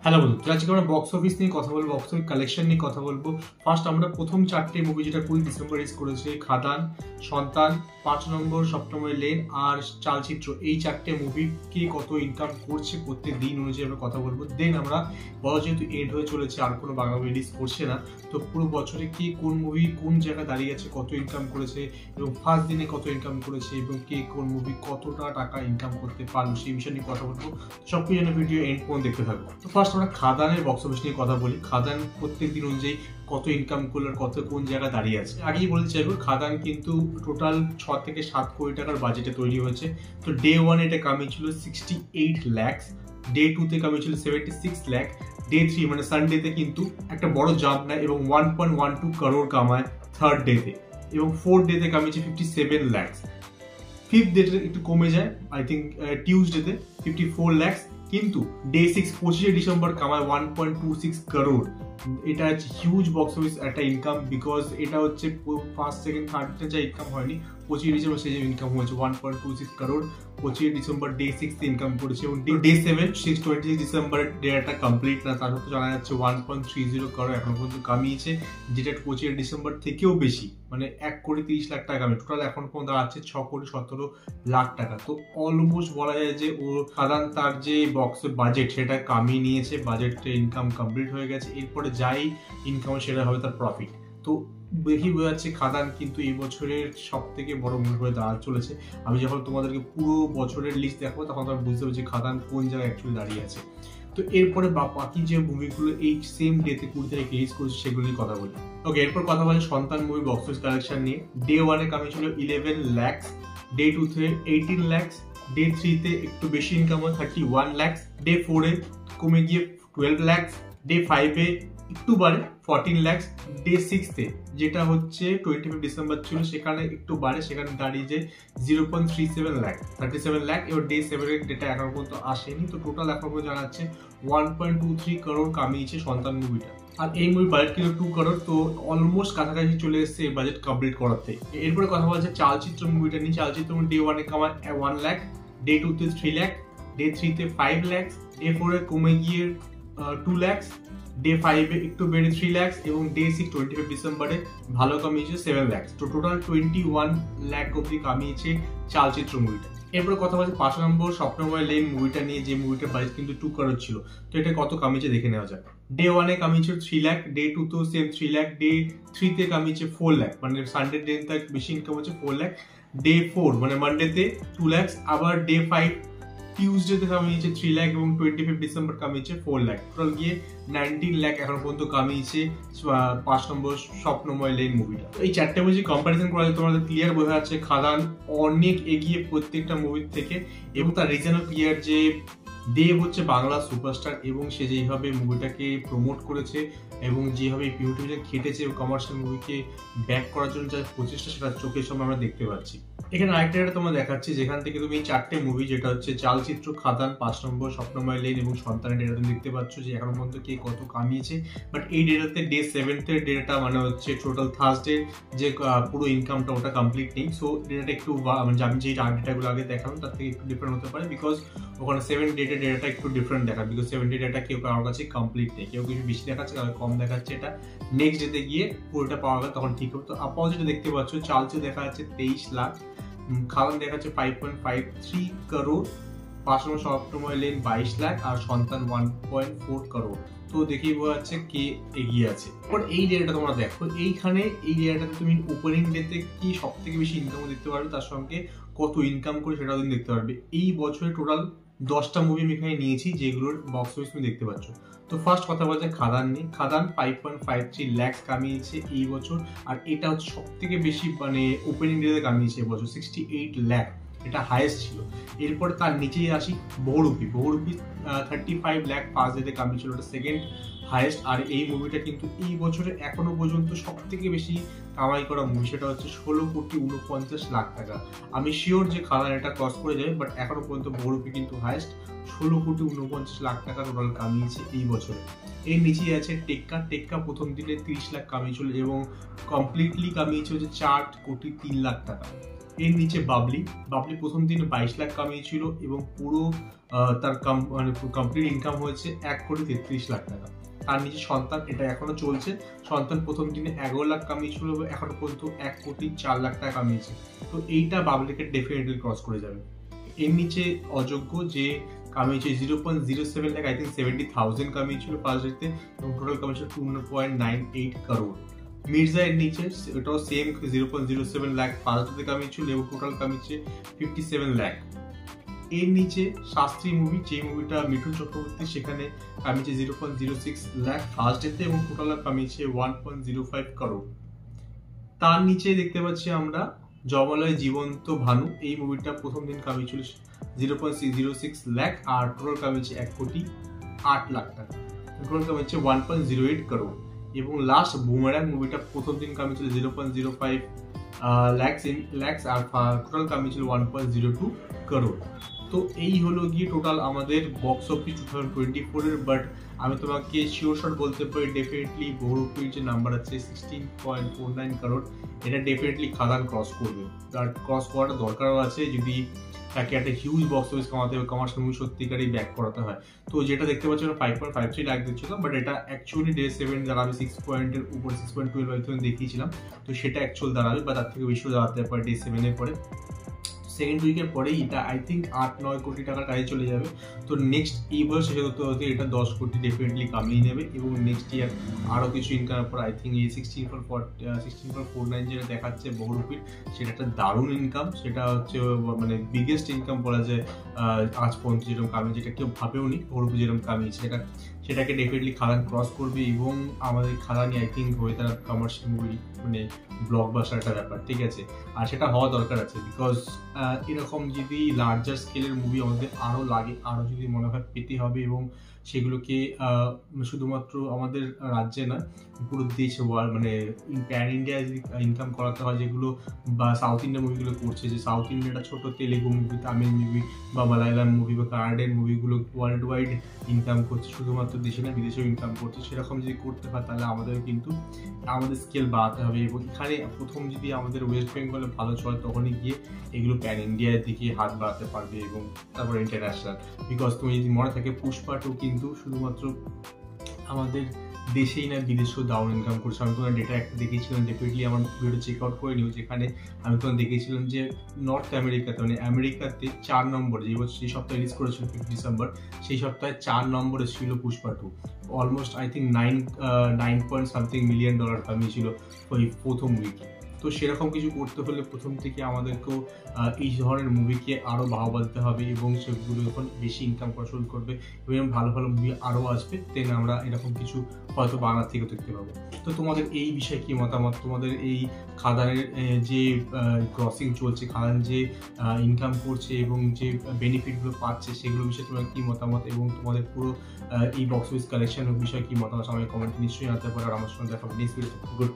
Hello বন্ধু, তো আজকে আমরা বক্স অফিস নিয়ে কথা বলবো, বক্স অফিস কালেকশন নিয়ে কথা বলবো। ফার্স্ট আমরা প্রথম চারটে মুভি যেটা 20 ডিসেম্বর রিলিজ করেছে, খাদান, সন্তান, 5 নম্বর সপ্তমের লেন আর চালচিত্র, এই চারটে মুভি কে কত ইনকাম করছে প্রত্যেক দিন অনুযায়ী আমরা কথা বলবো। দেন আমরা বলা যেহেতু এন্ড হয়ে চলেছে, আর কোনো বাংলা মুভি রিলিজ করছে না, তো পুরো বছরে কে কোন মুভি কোন জায়গায় দাঁড়িয়ে আছে, কত ইনকাম করেছে এবং ফার্স্ট দিনে কত ইনকাম করেছে এবং কে কোন মুভি কতটা টাকা ইনকাম করতে পারলো সেই বিষয় নিয়ে কথা বলবো। সবকিছু যেন ভিডিও এন্ড পর্যন্ত দেখতে থাকবো। তো ফার্স্ট আমরা খাদানের বক্স অফিস নিয়ে কথা বলি। খাদান প্রত্যেক দিন অনুযায়ী কত ইনকাম করলো, কত কোন জায়গায় দাঁড়িয়ে আছে। আগেই বলতে চাইবো, খাদান কিন্তু টোটাল 6 থেকে 7 কোটি টাকার বাজেটে তৈরি হয়েছে। তো ডে 1 এটা কামিয়েছিল 68 লাখ, ডে 2 তে কামিয়েছিল 76 লাখ, ডে 3 মানে সানডেতে কিন্তু একটা বড় জাম্প নেয় এবং 1.12 করোড় কামায় থার্ড ডেতে, এবং ফোর্থ ডেতে কামিয়েছে 57 লাখ। ফিফথ ডেতে একটু কমে যায়, আই থিঙ্ক টিউসডেতে 54 লাখ, কিন্তু ডে 6 25 ডিসেম্বর কামায় 1.26 করোড়। এটা হচ্ছে হিউজ বক্স অফিস একটা ইনকাম, বিকজ এটা হচ্ছে ফার্স্ট সেকেন্ড থার্ডে যা ইনকাম হয়নি, 25 ডিসেম্বর সে যে ইনকাম হয়েছে 1.26 করোড়। 25 ডিসেম্বর ডে 6 ইনকাম করেছে এবং ডে 7 26 ডিসেম্বর ডেটা কমপ্লিট না, তার মধ্যে জানা যাচ্ছে 1.30 করোড় এখন পর্যন্ত কামিয়েছে, যেটা 25 ডিসেম্বর থেকেও বেশি, মানে 1,30,00,000 টাকা কামিয়ে টোটাল এখন পর্যন্ত আছে 6,17,00,000 টাকা। তো অলমোস্ট বলা যায় যে ও সাধারণ তার যে বক্সের বাজেট সেটা কামিয়ে নিয়েছে, বাজেটে ইনকাম কমপ্লিট হয়ে গেছে, এরপরে যাই ইনকাম সেটা হবে তার প্রফিট। তো দেখি বোঝা যাচ্ছে খাদান কিন্তু এই বছরের সব থেকে বড় মুভি করে দাঁড়াতে চলেছে। আমি যখন তোমাদেরকে পুরো বছরের লিস্ট দেখাবো তখন তোমরা বুঝতে পারছি খাদান কোন জায়গায় অ্যাকচুয়ালি দাঁড়িয়ে আছে। তো এরপরে বাকি যে মুভিগুলো এই সেম ডেতে 20 তারিখ রিলিজ করেছে সেগুলো নিয়ে কথা বলি। ওকে, এরপর কথা বলে সন্তান মুভি বক্স অফিস কালেকশন নিয়ে। ডে 1 এ কামিয়েছিল 11 লাখ, ডে 2 তে 18 লাখ, ডে 3 তে একটু বেশি ইনকাম হয় 31 লাখ, ডে 4 এ কমে গিয়ে 12 লাখ, ডে 5 এ একটু বাড়ে 14 লাখ, ডে 6 তে যেটা হচ্ছে 25 ডিসেম্বর ছিল সেখানে একটু বাড়ে, সেখানে দাঁড়িয়ে যে 0.37 লাখ 37 লাখ, এবার ডে 7 এর ডেটা এখন পর্যন্ত আসেনি। তো টোটাল এখন পর্যন্ত জানা যাচ্ছে 1.23 করোড় কামিয়েছে সন্তান মুভিটা, আর এই মুভি বাজেট কিন্তু 2 করোড়, তো অলমোস্ট কাছাকাছি চলে এসেছে এই বাজেট কমপ্লিট করাতে। এরপরে কথা বলছে চালচিত্র মুভিটা নিয়ে। চালচিত্র ডে 1 এ কামায় 1 লাখ, ডে 2 তে 3 লাখ, ডে 3 তে 5 লাখ, ডে 4 এ কমে গিয়ে 2 লাখ, ডে 5 এ একটু বেড়ে 3 লাখ এবং ডে 6 25 ডিসেম্বরে ভালো কামিয়েছে 7 লাখ। তো টোটাল 21 লাখ অব্দি কামিয়েছে চালচিত্র মুভিটা। এরপরে কথা বলছে 5 নম্বর স্বপ্নময় লেন মুভিটা নিয়ে, যে মুভিটার বাজেট কিন্তু 2 করোড় ছিল। তো এটা কত কামিয়েছে দেখে নেওয়া যাক। ডে 1 এ কামিয়েছে 3 লাখ, ডে 2 তেও সেম 3 লাখ, ডে 3 তে কামিয়েছে 4 লাখ, মানে সানডে ডে তার বেশি ইনকাম হচ্ছে 4 লাখ, ডে 4 মানে মানডেতে 2 লাখ, আবার ডে 5 টিউসডেতে কামিয়েছে 3 লাখ এবং 25 ডিসেম্বর কামিয়েছে 4 লাখ। টোটাল গিয়ে 19 লাখ এখন পর্যন্ত কামিয়েছে 5 নম্বর স্বপ্নময় লেন মুভিটা। এই চারটে মুভি কম্পারিজন করা যায়, তোমাদের ক্লিয়ার বোঝা যাচ্ছে খাদান অনেক এগিয়ে প্রত্যেকটা মুভির থেকে, এবং তার রিজনও ক্লিয়ার যে দেব হচ্ছে বাংলা সুপারস্টার এবং সে যেভাবে মুভিটাকে প্রমোট করেছে এবং যেভাবে ইউটিউবে খেটেছে কমার্শিয়াল মুভিকে ব্যাক করার জন্য যা প্রচেষ্টা সেটা চোখের সামনে আমরা দেখতে পাচ্ছি। এখানে আরেকটা ডেটা তোমরা দেখাচ্ছি, যেখান থেকে তুমি এই চারটে মুভি যেটা হচ্ছে চালচিত্র, খাদান, 5 নম্বর স্বপ্নময় লেন এবং সন্তানের ডেটা তুমি দেখতে পাচ্ছ যে এখন পর্যন্ত কে কত কামিয়েছে। বাট এই ডেটাতে ডে 7 এর ডেটা মানে হচ্ছে টোটাল থার্সডে যে পুরো ইনকামটা ওটা কমপ্লিট নেই। সো ডেটাটা একটু মানে আমি যে ডেটাগুলো আগে দেখালাম তার থেকে একটু ডিফারেন্ট হতে পারে, বিকজ ওখানে 7 ডেটের ডেটাটা একটু ডিফারেন্ট দেখায়, বিকজ 7 ডে ডেটা কেউ কারোর কাছে কমপ্লিট নেই, কেউ কিছু বেশি দেখাচ্ছে কারো কম দেখাচ্ছে। এটা নেক্সট ডেতে গিয়ে পুরোটা পাওয়া গেল তখন ঠিক হবে। তো আপাতত যেটা দেখতে পাচ্ছ চালচিত্র দেখা যাচ্ছে 23 লাখ, খাদান দেখাচ্ছে 5.53 করোড়, 5 নম্বর স্বপ্নময় লেন 22 লাখ আর সন্তান 1.4 করোড়। তো দেখেই বোঝা যাচ্ছে কে এগিয়ে আছে। এবার এই ডেটাটা তোমরা দেখো, এইখানে এই ডেটাটাতে তুমি ওপেনিং ডেতে কি সব থেকে বেশি ইনকাম দেখতে পারবে, তার সঙ্গে কত ইনকাম করে সেটাও তুমি দেখতে পারবে। এই বছরে টোটাল 10টা মুভি আমি এখানে নিয়েছি যেগুলোর বক্স অফিস তুমি দেখতে পাচ্ছ। তো ফার্স্ট কথা বলছে খাদান নিয়ে। খাদান 5.53 লাখ কামিয়েছে এই বছর, আর এটা হচ্ছে সব থেকে বেশি মানে ওপেনিং ডেতে কামিয়েছে এবছর 68 লাখ, এটা হাইয়েস্ট ছিল। এরপরে তার নিচেই আসি বহুরূপী। 35 লাখ ফার্স্ট ডেতে কামিয়েছিল, ওটা সেকেন্ড হাইয়েস্ট। আর এই মুভিটা কিন্তু এই বছরে এখনো পর্যন্ত সব থেকে বেশি কামাই করা মুভি, সেটা হচ্ছে 16,49,00,000 টাকা। আমি শিওর যে খাদান এটা ক্রস করে যাবে, বাট এখনো পর্যন্ত বহুরূপী কিন্তু হাইয়েস্ট 16,49,00,000 টাকা টোটাল কামিয়েছে এই বছরে। এর নিচেই আছে টেক্কা। টেক্কা প্রথম দিনে 30 লাখ কামিয়েছিল এবং কমপ্লিটলি কামিয়েছে হচ্ছে 4,03,00,000 টাকা। এর নিচে বাবলি। বাবলি প্রথম দিনে 22 লাখ কামিয়েছিল এবং পুরো তার মানে কমপ্লিট ইনকাম হয়েছে 1,33,00,000 টাকা। তার নিচে সন্তান, এটা এখনো চলছে। সন্তান প্রথম দিনে 11 লাখ কামিয়েছিল, এখনো পর্যন্ত 1,04,00,000 টাকা কামিয়েছে। তো এইটা বাবলিকে ডেফিনেটলি ক্রস করে যাবে। এর নিচে অযোগ্য যে কামিয়েছে 0.07 লাখ, আই থিঙ্ক 70,000 কামিয়েছিল ফার্স্ট ডেতে, এবং টোটাল কামিয়েছিল 2.98 crore। মির্জা এর নিচে, এটাও সেম 0.07 লাখ ফার্স্ট ডেতে কামিয়েছিল এবং টোটাল কামিয়েছে 57 লাখ। এর নিচে শাস্ত্রী মুভি, যে মুভিটা মিঠুন চক্রবর্তী, সেখানে কামিয়েছে 0.06 লাখ ফার্স্ট ডেতে এবং টোটাল কামিয়েছে 1.05 crore। তার নিচে দেখতে পাচ্ছি আমরা জমালয় জীবন্ত ভানু, এই মুভিটা প্রথম দিন কামিয়েছিল 0.06 লাখ আর টোটাল কামিয়েছে 1,08,00,000 টাকা, টোটাল কামিয়েছে 1.08 crore। এবং লাস্ট বুমেরাং মুভিটা প্রথম দিন কামিয়েছিল 0.05 lakhs আর টোটাল কামিয়েছিল 1.02 crore। তো এই হলো গিয়ে টোটাল আমাদের বক্স অফিস 2024 এর। বাট আমি তোমাকে শিওর শট বলতে পারি ডেফিনেটলি বহুরূপীর যে নাম্বার আছে 16.49 crore, এটা ডেফিনেটলি খাদান ক্রস করবে। আর ক্রস করাটা দরকারও আছে যদি তাকে একটা হিউজ বক্স অফিস কামাতে হবে, কমার্শিয়াল মুভি সত্যিকারই ব্যাক করাতে হয়। তো যেটা দেখতে পাচ্ছি 5.53 লাখ দিচ্ছিল, বাট এটা অ্যাকচুয়ালি ডে 7 দাঁড়াবে 6 পয়েন্টের উপরে, 6.12 দেখিয়েছিলাম। তো সেটা অ্যাকচুয়াল দাঁড়াবে বা তার থেকে বেশিও দাঁড়াতে পারে ডে 7 এর পরে। সেকেন্ড উইকের পরেই এটা আই থিঙ্ক 8-9 কোটি টাকার কাজে চলে যাবে। তো নেক্সট এই বছর শেষ হতে হতে এটা 10 কোটি ডেফিনেটলি কামিয়ে নেবে এবং নেক্সট ইয়ার আরও কিছু ইনকামের পর আই থিঙ্ক এই 16.49 যেটা দেখাচ্ছে বহুরূপীর, সেটা একটা দারুণ ইনকাম। সেটা হচ্ছে মানে বিগেস্ট ইনকাম বলা যায় আজ পর্যন্ত যেরকম কামিয়ে, যেটা কেউ ভাবেও নি বহুরূপী যেরকম কামিয়েছে। সেটাকে ডেফিনেটলি খাদান ক্রস করবে এবং আমাদের খাদানই আই থিঙ্ক হয়ে তারা কমার্শিয়াল মুভি মানে ব্লকবাস্টার একটা ব্যাপার, ঠিক আছে। আর সেটা হওয়া দরকার আছে, বিকজ এরকম যদি লার্জার স্কেলের মুভি আমাদের আরও লাগে, আরও যদি মনে হয় পেতে হবে এবং সেগুলোকে শুধুমাত্র আমাদের রাজ্যে না পুরো দেশে মানে প্যান ইন্ডিয়া যদি ইনকাম করাতে হয়, যেগুলো বা সাউথ ইন্ডিয়া মুভিগুলো করছে, যে সাউথ ইন্ডিয়াটা ছোট তেলেগু মুভি, তামিল মুভি বা মালায়ালাম মুভি বা কানাডিয়ান মুভিগুলো ওয়ার্ল্ড ওয়াইড ইনকাম করছে, শুধুমাত্র দেশে না বিদেশেও ইনকাম করছে। সেরকম যদি করতে হয় তাহলে আমাদের কিন্তু আমাদের স্কেল বাড়াতে হবে এবং এখানে প্রথম যদি আমাদের ওয়েস্ট বেঙ্গলে ভালো চলে তখনই গিয়ে এগুলো প্যান ইন্ডিয়ার দিকে হাত বাড়াতে পারবে এবং তারপরে ইন্টারন্যাশনাল। বিকজ তুমি যদি মনে থাকে পুষ্পা 2 কিন্তু শুধুমাত্র আমাদের দেশেই না বিদেশেও দারুণ ইনকাম করছে। আমি তোমার ডেটা একটা দেখেছিলাম, ডেফিনেটলি আমার ভিডিও চেক আউট করে নিও, যেখানে আমি তোমার দেখেছিলাম যে নর্থ আমেরিকাতে মানে আমেরিকাতে 4 নম্বর, যে বছর সেই সপ্তাহে রিলিজ করেছিল 5 ডিসেম্বর, সেই সপ্তাহে 4 নম্বরে ছিল Pushpa 2। Almost I think 9 million dollar কামিয়েছিল ওই প্রথম উইকে। তো সেরকম কিছু করতে হলে প্রথম থেকে আমাদেরকেও এই ধরনের মুভিকে আরও বাহবা দিতে হবে এবং সেগুলো যখন বেশি ইনকাম করা শুরু করবে এবং ভালো ভালো মুভি আরও আসবে, দেন আমরা এরকম কিছু হয়তো বাংলা থেকে দেখতে পাবো। তো তোমাদের এই বিষয়ে কি মতামত? তোমাদের এই খাদানের যে ক্রসিং চলছে, খাদান যে ইনকাম করছে এবং যে বেনিফিটগুলো পাচ্ছে সেগুলো বিষয়ে তোমার কি মতামত এবং তোমাদের পুরো এই বক্স অফিস কালেকশনের বিষয়ে কি মতামত আমাকে কমেন্টে নিশ্চয়ই জানাতে পারো। আর আমার সঙ্গে দেখা হবে নেক্সট ভিডিওতে। গুড।